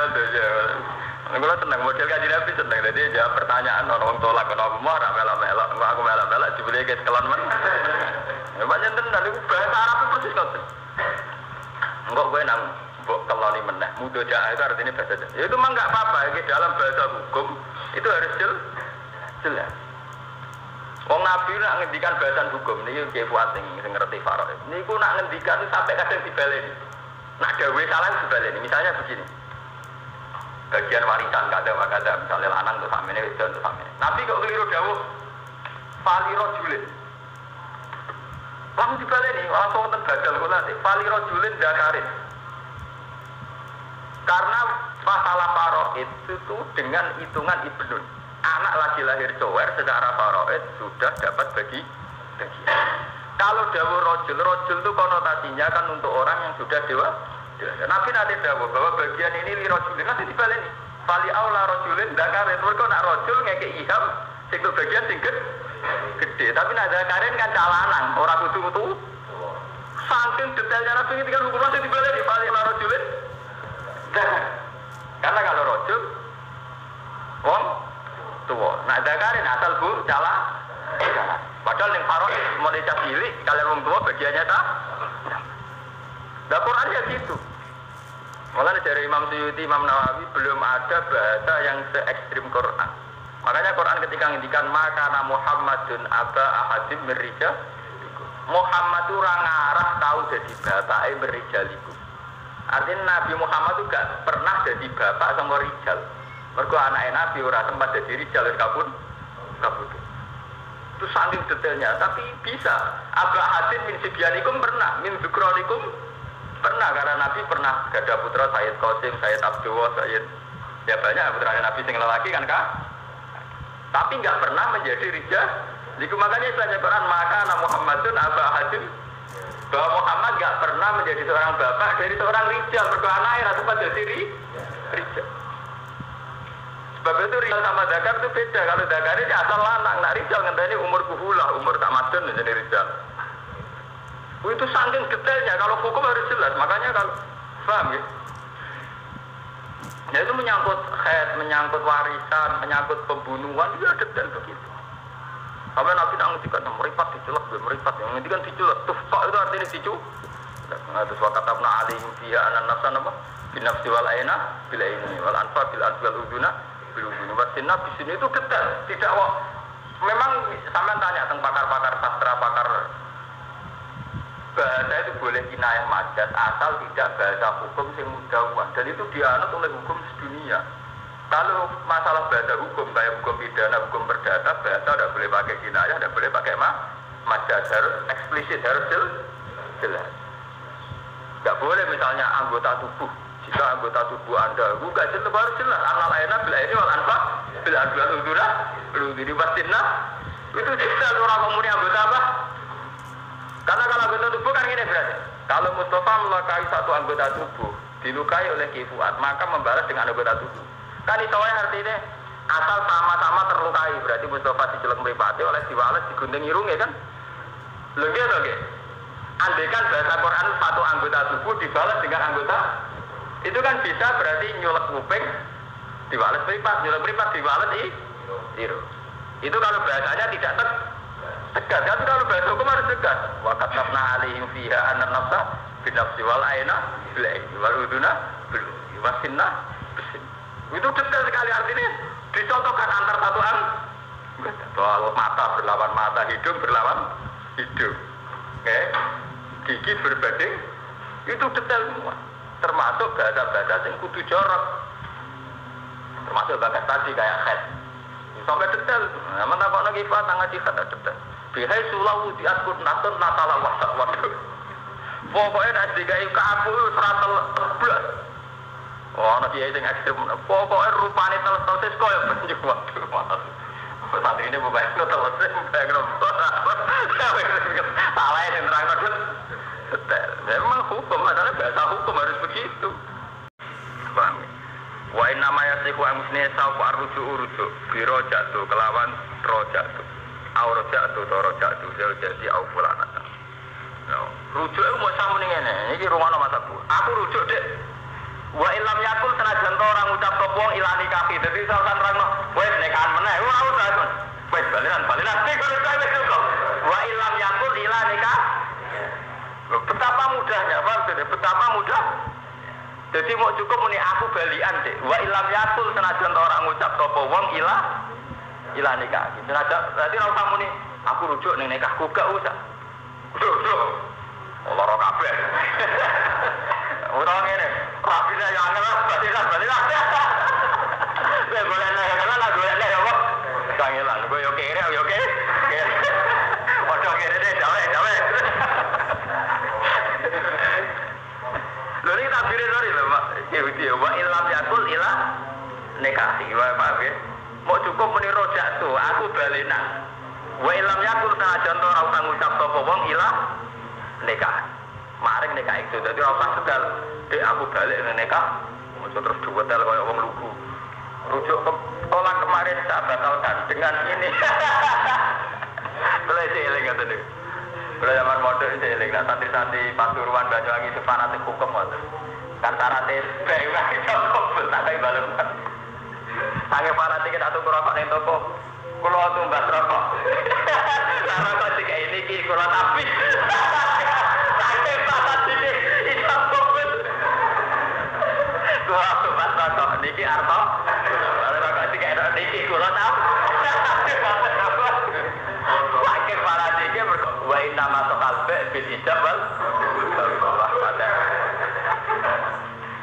Kalau tenang model kaji nabi tenang. Jadi jawab pertanyaan orang tolak kenapa mau orang melak. Aku melak jebule guys kelon men. Banyak tenan itu bahasa Arab itu persis ngoten. Enggak gue nang mbok keloni meneh. Mudoja itu artinya bahasa Jawa. Ya itu mah enggak apa-apa ya dalam bahasa hukum itu harus jelas. Wong Nabi nak ngendikan bahasan hukum niki nggih kuat sing ngerti farok. Niku nak ngendikan sampai kadang dibaleni. Nak dawe salah dibaleni. Misalnya begini. Bagian warisan kada misalnya lanang untuk samene wedok untuk samene. Nabi kok keliru dawuh faliro julid. Langsung dibaleni, langsung wonten badal kula faliro julid dakarin. Karena masalah faraid itu dengan hitungan ibnun. Anak lagi lahir cowok secara faraid sudah dapat bagi. Kalau dawuh rojul itu konotasinya kan untuk orang yang sudah dewasa. Nabi nanti dawuh bahwa bagian ini li rojulin nanti dibaleni. Fali aula rojulin dakarin. Mereka nak rojul ngeke iham sing bagian sing gede. Tapi nak dakarin kan calanan, orang kudu. Saking detailnya Nabi ketika hukum masih dibaleni fali aula rojulin. Karena kalau rojul wong tua. Nak dakarin asal bu cala. Padahal yang farok mulai cilik kalian wong tua bagiannya tak. Quran ya gitu. Malah dari Imam Suyuti, Imam Nawawi belum ada bahasa yang se-ekstrim Quran. Makanya Quran ketika ngendikan maka Muhammadun aba ahadim mirija. Muhammad itu orang ngarah tahu jadi bapake merijaliku. Artinya Nabi Muhammad itu gak pernah jadi bapak sama rijal. Mergo anake Nabi ora sempat jadi rijal kabut. Itu saking detailnya, tapi bisa. Aba ahadim min sibyanikum pernah, min zukronikum pernah, karena Nabi pernah gada putra Sayyid Qasim, Sayyid Abdullah, Sayyid ya banyak putra Nabi sing lelaki kan kak, tapi nggak pernah menjadi rijal. Jadi makanya istilahnya Quran maka Muhammadun aba hadim, bahwa Muhammad nggak pernah menjadi seorang bapak dari seorang rijal, berdoa anaknya sempat jadi rijal. Sebab itu rijal sama zakar itu beda. Kalau zakar ini asal lanang, nak rijal ngenteni umur kuhulah, umur tak madun jadi rijal. Itu saking detailnya, kalau hukum harus jelas. Makanya kalau paham ya, ya itu menyangkut khed, menyangkut warisan, menyangkut pembunuhan, itu detail begitu. Sampai Nabi nak ngertikan meripat diculak, yang ngertikan diculak, tufqa itu artinya diculak. Terus wakatabna alihim fiha anan nafsan apa? Binafsi wal aina bil aini wal anfa bil adwal uduna bil uduna wasinna bisini itu detail. Tidak memang sampai tanya tentang pakar-pakar sastra, pakar bahasa itu boleh kinayah majaz asal tidak bahasa hukum yang mudawan, dan itu dianut oleh hukum sedunia. Kalau masalah bahasa hukum kayak hukum pidana, hukum perdata, bahasa tidak boleh pakai kinayah, tidak boleh pakai majaz, harus eksplisit, harus jelas. Tidak boleh misalnya anggota tubuh, jika anggota tubuh Anda bukan jelas, harus jelas. Anal aina bila ini wal anfa bila adwal udura belum diribatinna itu jelas orang komuni anggota apa? Karena kalau anggota tubuh kan gini berarti, kalau Mustafa melukai satu anggota tubuh dilukai oleh Ki Fuad, maka membalas dengan anggota tubuh. Kan itu artinya asal sama-sama terlukai, berarti Mustafa dicelek mripate oleh diwales digunting irunge kan? Lho nggih to nggih. Andaikan bahasa Quran satu anggota tubuh dibalas dengan anggota, itu kan bisa berarti nyulek kuping diwales mripat, nyulek mripat diwales irung. Itu kalau bahasanya tidak tegas, tapi kalau bahasa hukum harus tegas. Wa katabna alaihim fiha anna nafsa binafsi wal aina bil aini wal uduna bil wasinna bisin. Itu detail sekali artinya. Dicontohkan antar satu soal mata berlawan mata, hidung berlawan hidung. Oke. Gigi berbanding, itu detail semua. Termasuk bahasa-bahasa yang kudu jorok. Termasuk bahasa tadi kayak khed. Sampai detail. Namun tak nak kifat tangan jihad detail. Bihai sulahu diatur natur natala wasak waduh. Pokoknya nasi gayu kapu 111. Ana kiai sing ekstrem, pokoke rupane teles-teles koyo banyu waduh malah. Saat ini bukan teles, bukan salah yang terang terus. Memang hukum adalah bahasa hukum harus begitu. Paham? Wa inna ma yasihu musni sawfa rujuk biro jatuh kelawan rojatu. Au rojatu to rojatu jadi au fulanata. Rujuk itu mau sama nih ngene. Iki rumono Mas Abu. Aku rujuk dek. Wa ilam yakul senajan to orang ucap wong ilani kaki. Dadi sampean nerangno, wis nekahan meneh. Ora usah kon. Wis baliran. Iki kudu wis cukup. Wa ilam yakul ilani kaki. Betapa mudahnya, betapa mudah. Jadi mau cukup muni aku balian dek. Wa ilam yakul senajan to orang ucap wong ilani kaki. Senajan berarti ora usah muni aku rujuk ning nikahku gak usah. Lara kabeh. Ora ngene. Rabine yang ngelas baliran. Wis boleh nek golek ya kok. Kangelan kowe yo kere yo kere. Padha kere deh jawe. Lha iki tak bire lho Pak. Iki wa ilam yakul ila nekati wa maaf ya. Mau cukup muni rojak tuh aku balenan. Wa ilam yakul senajan ora usah ngucap sapa wong ila nikah. Maring nikah itu dadi ora usah sedal dek aku balik ning nikah. Ojo terus duwetel koyo wong lugu. Rujuk ke sekolah kemarin tak batalkan dengan ini. Boleh dieling ngoten niku. Boleh zaman modern dieling lah santri-santri Pasuruan Banyuwangi fanatik hukum ngoten. Kan syaratnya bae wae kok tak kaya balen. Sange fanatik tak tuku rokok ning toko. Kula tumbas rokok. Cara kok sik iki kula tapi. Sange fanatik iki fokus. Kula tumbas rokok niki arep. Rokok sik niki kula tapi. Sakit fanatik wa inna ma taqalba bil ijabal.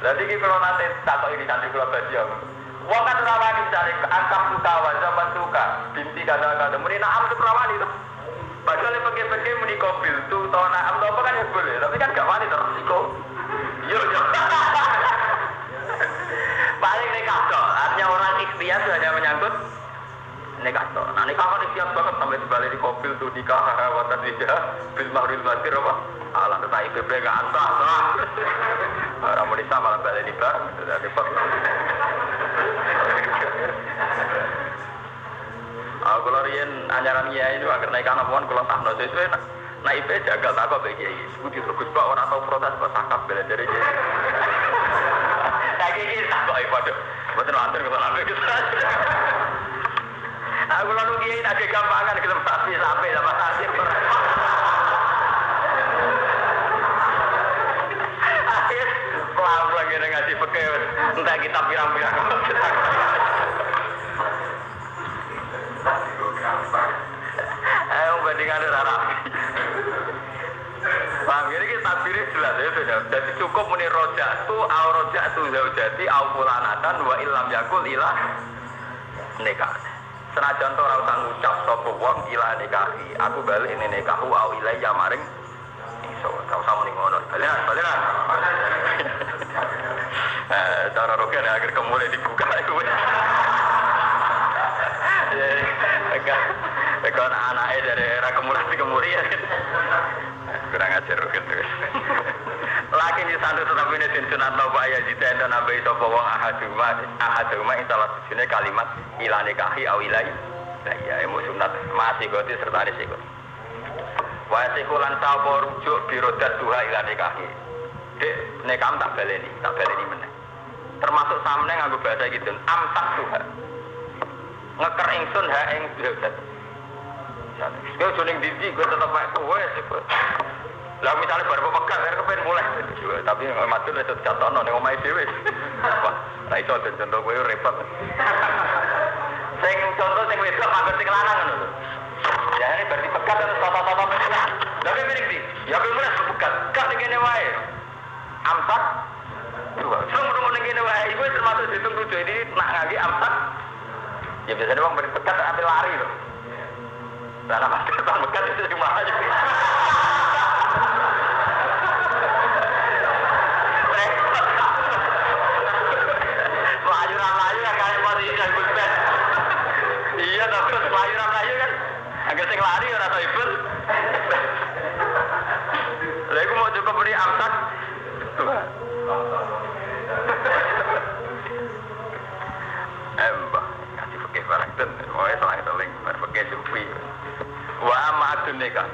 Jadi kita kalau nanti takut ini nanti kalau baca, wong kan rawani cari angkam suka wajah suka, binti kata-kata, muni naam itu rawani itu. Padahal yang pergi muni kobil tuh, tau naam tuh apa kan ya boleh, tapi kan gak wani terusiko. Yo. Paling nikah toh, artinya orang ikhtiar hanya menyangkut nikah toh. Nah nikah kan ikhtiar banget sampai dibalik di kobil tuh nikah harawatan nikah, bil mahril batir apa? Alah tetapi bebek gak antah lah. Orang Malaysia malah balik di bar, sudah cepat. Kalau rian anjaran kiai itu agar naikkan apapun kalau sah nol sesuai, naik jagal tak kau bagi kiai. Budi terus pak orang tahu protes pak sakap bela dari kiai. Lagi kiai tak kau ibadah, betul antar kalau naik itu. Aku lalu kiai nak gampangan ke tempat sampai sama hasil. Lalu lagi ngaji pakai entah kita pirang-pirang. Ayo bandingan rapi. Bang, ini kita pilih jelas ya sudah. Jadi cukup muni rojatu, au rojatu zaujati, au fulanatan wa ilam yakul ilah nikah. Senajan to ora usah ngucap sapa wong ilah nikahi. Aku balik ini nikahu au ilayya maring iso. Ora usah muni ngono. Baliran. Cara roket akhir kemulai dibuka itu. Kan anaknya dari era kemulai kemuliaan. Kurang ajar roket terus. Laki di santu tetapi ini sunat nopo ayat jita ento nabai sopo wong ahaduma insalah sujune kalimat ilani kahi awilai. Nah iya emu sunat masih goti serta ada sikut. Wasikulan sawo rujuk birodat duha ilani kahi. Dek nekam tak baleni meneh. Termasuk samne nganggo bahasa gitu amsak duha ngeker ingsun ha ing birodat. Kowe joning dindi kowe tetep wae kowe. Lah misalnya baru pekat kepen mulai tapi matur wis jatono ning omahe dhewe. Wah, ra iso contoh kowe repot. Sing contoh sing wedok manggon sing lanang ngono. Ya ini berarti pekat terus toto-toto meneh. Lah kowe mirip iki. Ya kowe mulai pekat. Kak ngene wae. Amsak. Semua ning ngene wae iku termasuk ditung tujuh ini nak ngagi amsak. Ya biasanya wong beri pekat ambil lari loh. Lah apa pekat itu cuma aja. nikah.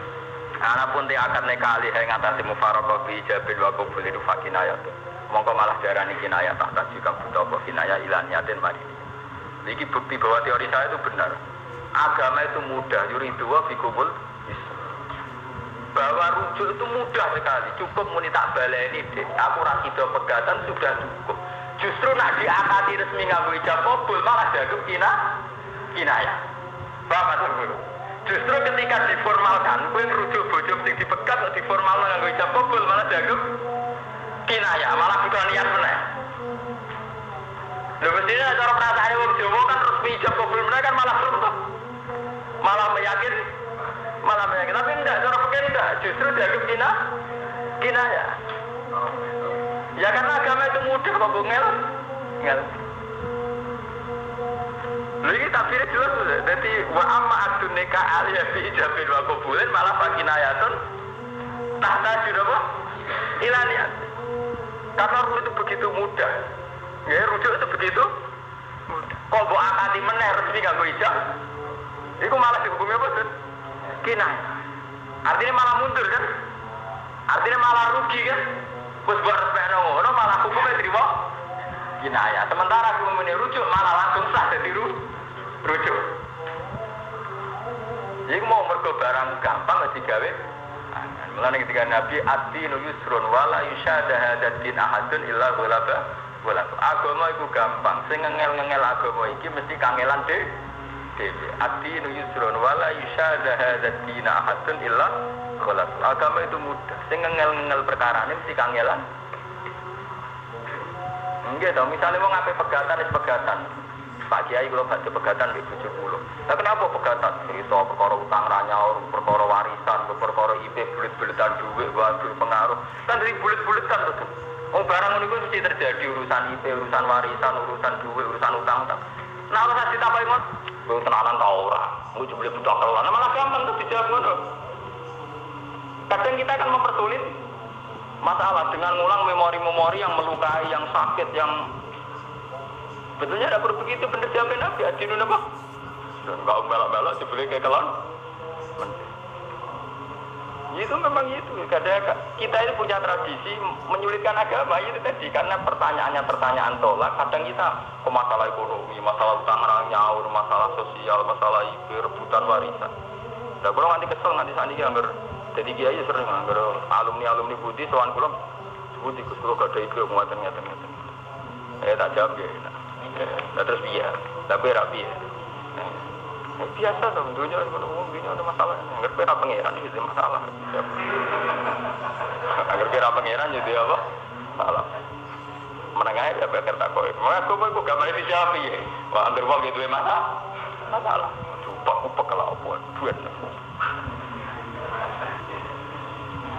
Ana pun akad nikah alih ing atase mufaraqah bi ijabin wa qabul itu fakinayat. Mongko malah diarani kinayah tak jika buta apa kinayah ilaniatin mari. Iki bukti bahwa teori saya itu benar. Agama itu mudah, yuridu wa fi qabul. Bahwa rujuk itu mudah sekali, cukup muni tak baleni dek. Aku ra sida pegatan sudah cukup. Justru nak diakati resmi nganggo ijab qabul malah dianggap kinayah. Paham maksudku? Justru ketika diformalkan, kowe ngerujuk bojo sing dipegat kok diformalno nganggo ijab qabul malah dianggap kinayah, malah bukan niat meneh. Lho mestinya cara perasaane wong Jawa kan resmi ijab qabul meneh kan malah berubah. Malah meyakinkan. Tapi enggak, cara pikir enggak, justru dianggap kinayah. Ya karena agama itu mudah kok ngel. Lha iki tafsirnya jelas tuh. Dadi wa amma ad-dunika aliyah fi ijabin wa qabulin malah fakinayatun tahta apa? Ilaniat. Karena rujuk itu begitu mudah. Ya rujuk itu begitu mudah. Kok mbok akati meneh resmi kanggo ijab. Iku malah dihukumi apa, Sus? Kinayah. Artinya malah mundur kan? Artinya malah rugi kan? Wis buat respect ngono malah hukumnya terima kinayah. Sementara hukumnya rujuk malah langsung sah dadi rujuk. Jadi mau mergo barang gampang wis digawe. Mulane ketika Nabi ad-dinu yusrun wala yusyadahadatin ahadun illa ghalaba wala. Agama iku gampang. Sing ngengel-ngengel agama iki mesti kangelan dhewe. Ad-dinu yusrun wala yusyadahadatin ahadun illa ghalaba. Agama itu mudah. Sing ngengel-ngengel perkarane mesti kangelan. Nggih to, misale wong ape pegatan. Pak Kiai kula badhe pegatan di 70. Lah kenapa pegatan? Cerita perkara utang ra nyaur, perkara warisan, perkara IP bulet-buletan dhuwit, waduh pengaruh. Kan dari bulet-buletan to. Wong barang niku mesti terjadi urusan IP, urusan warisan, urusan dhuwit, urusan utang. Nah, ora usah ditapai ngono. Wong tenanan ta ora. Mu jebule budak kelan. Malah gampang tuh dijawab ngono. Kadang kita akan mempersulit masalah dengan ngulang memori-memori yang melukai, yang sakit, yang betulnya tidak perlu begitu. Bener jawabnya Nabi adinun apa? Enggak belok-belok dibeli kayak kelon. Itu memang itu. Kadang kita itu punya tradisi menyulitkan agama itu tadi karena pertanyaannya pertanyaan tolak. Kadang kita ke masalah ekonomi, masalah utang nyaur, masalah sosial, masalah rebutan warisan. Nah, kalau nanti kesel nanti sani anggar. Jadi kiai sering anggar alumni budi soal kalau budi kulo gak ada ibu muatan. Tak jawab ya. Nah terus biar, tapi rapi ya. Biasa dong, dunia ada masalah. Anggar pera pangeran itu masalah. Anggar pera pangeran jadi apa? Masalah. Menengah ya beker tak koi. Aku gak mau dijawab ya. Wah anggar wong itu masalah. Upak kalau apa? Duit.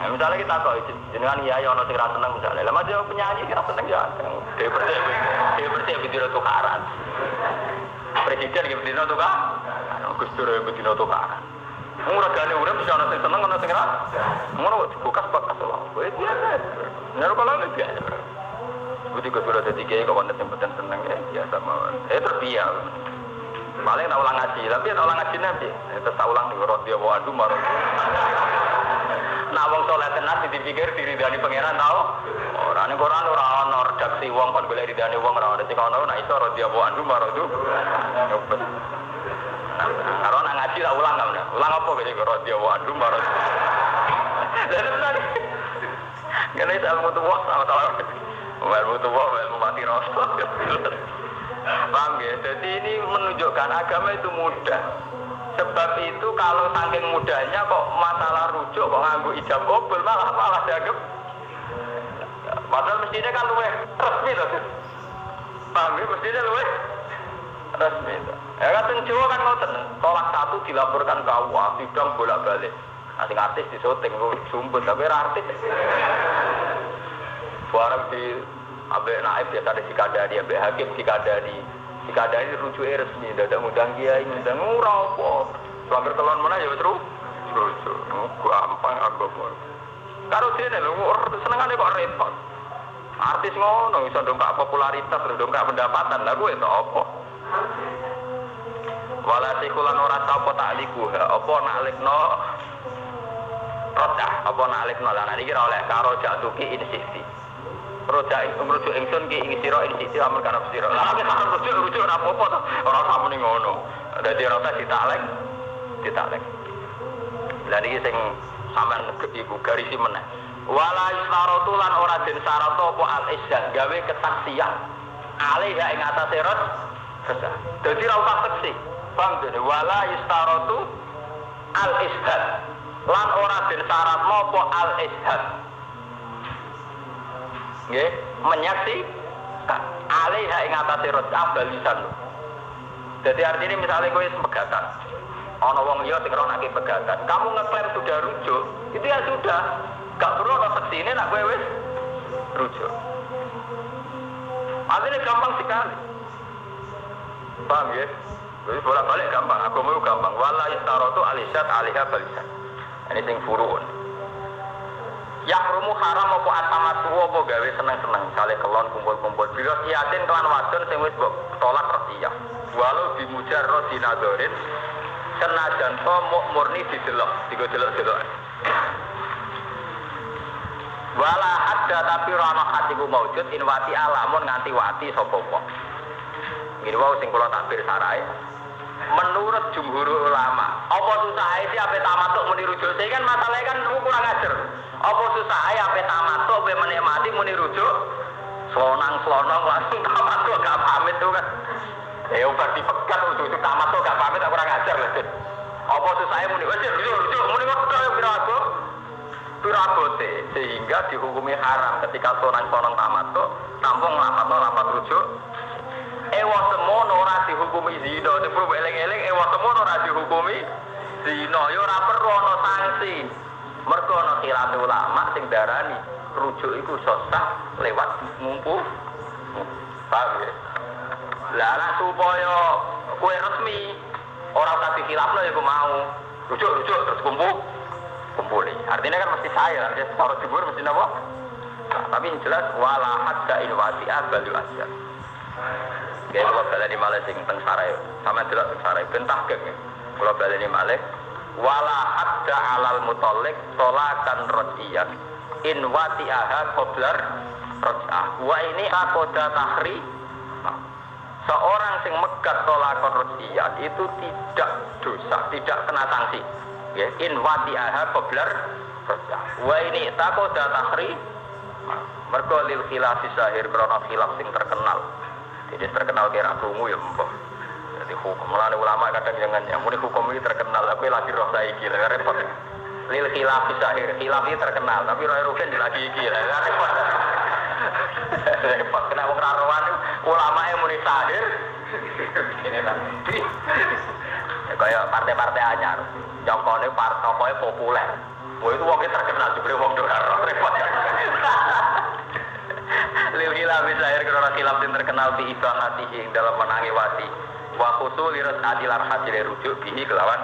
Nah, misalnya kita tahu jenengan iya ono sing ra seneng misalnya. Lah masih penyanyi kira seneng ya. Dia percaya bidino tukaran. Presiden iki bidino tukaran. Gus Dur bidino tukaran. Wong regane urip bisa ono sing seneng ono sing ra. Ngono bukas bakas wae. Wis biasa. Nek kalau nek biasa. Budi Gus Dur dadi kiai kok ono sing beten seneng ya biasa mawon. Terbiasa. Paling nak ulang ngaji, tapi nak ulang ngaji nanti. Terus tak ulang nih, roti apa aduh marah. Nak wong soleh tenan dipikir diridani pangeran tau. Ora ning Quran ora ana redaksi wong kon golek ridane wong ora ana sing ana nak iso roti apa aduh marah itu. Karo nak ngaji tak ulang kan. Ulang apa kene roti apa aduh marah. Lah tenan. Ngene ilmu tuwa sama-sama. Ilmu tuwa ilmu mati rasa. Paham ya? Jadi ini menunjukkan agama itu mudah. Sebab itu kalau saking mudahnya kok masalah rujuk kok nganggo ijab qabul malah dianggap. Padahal mestinya kan luwih resmi to. Paham ya? Mestinya luwih resmi to. Ya kan Jawa kan ngoten. Tolak satu dilaporkan ke Allah, sidang bolak-balik. Sing artis disyuting sumpah tapi artis. Barang di Abek Naib biasa ada dikadani, Abek Hakim dikadani rujuke resmi, dadak ngundang kiai, ngundang ora apa. Selanggar kelon mana ya terus rujuk. Gampang agama. Karo dene lho senengane kok repot. Artis ngono iso dongkrak popularitas, dongkrak pendapatan. Lah kuwi to apa? Wala sikulan ora sapa takliku, apa naklikno rojah apa nalik nolana iki ora oleh karo jatuki insisi rojah rujuk ingsun ki ing sira insisi amarga kana sira lha nek sampean rujuk ora apa-apa to ora samune ngono dadi ora usah ditaklek lha niki sing sampean ibu garisi meneh wala istaratu lan ora den syarat apa al izzat gawe ketaksian alih ya ing atase rojah dadi ora usah seksi paham dene wala istaratu al izzat lan ora den syarat apa al izzat nggih menyaksikan alaiha ing atase rojah balisan jadi artinya misalnya kowe pegatan ana wong liya sing ngrokake pegatan kamu ngeklaim sudah rujuk itu ya sudah gak perlu ana seksine nek kowe wis rujuk artinya gampang sekali paham ya jadi bolak-balik gampang aku mau gampang wala istaratu alisat alaiha balisan ini sing furuun yahrumu haram apa atamatu apa gawe seneng-seneng misale kelon kumpul-kumpul bila siatin kelan wadon sing wis mbok tolak resiyah walau bimujarrad dinadorin senajan to murni didelok didelok-delok wala hadda tapi rana hatiku maujud inwati alamun nganti wati sapa kok ngene wae sing kula takbir sarai menurut jumhur ulama apa susah sih ape tamatuk muni rujuk saya kan masalahnya kan kurang ajar apa susah ape tamatuk ape menikmati muni rujuk selonang langsung tamatuk gak pamit tuh kan udah dipegat untuk tamatuk gak pamit kurang ajar lah apa susah muni rujuk muni kok piragote sehingga dihukumi haram ketika selonang tamatuk tampung lapat rujuk ewa semono ora dihukumi zina sing perlu eling-eling ewa semono ora dihukumi zina ya ora perlu ana sanksi mergo ana khilaf ulama sing darani rujuk iku sah lewat ngumpu paham ya lah supaya kowe resmi ora usah dikhilafno ya mau rujuk terus kumpuli artinya kan mesti saya artinya para jumhur mesti napa nah, tapi yang jelas wala hadda in wasi'ah balu asyar kaya kalau balani malih sing teng sarai sama delok teng sarai bentah geng kalau balani malih wala hadda alal mutallik tolakan rodiyan in wati'aha qoblar roj'ah wa ini akoda tahri seorang sing megat tolakan rodiyan itu tidak dosa tidak kena sanksi ya in wati'aha qoblar roj'ah wa ini akoda tahri mergo lil khilaf sahir krono khilaf sing terkenal jadi terkenal kira krungu ya mbah. Jadi hukum mulane ulama kadang jangan yang muni hukum ini terkenal tapi lagi roh saiki lah repot. Lil khilaf sahir khilaf ini terkenal tapi roh rugen lagi iki lah repot. Repot kena wong rarowan ulama yang muni sahir. Ini lah. Kayak partai-partai anyar, jongkone partai populer. Wah itu wongnya terkenal juga wong doraro repot. Lil hilaf zahir karena khilaf yang terkenal di ibahatihi dalam menangi wati wa khusul liras adilar hasil rujuk bihi kelawan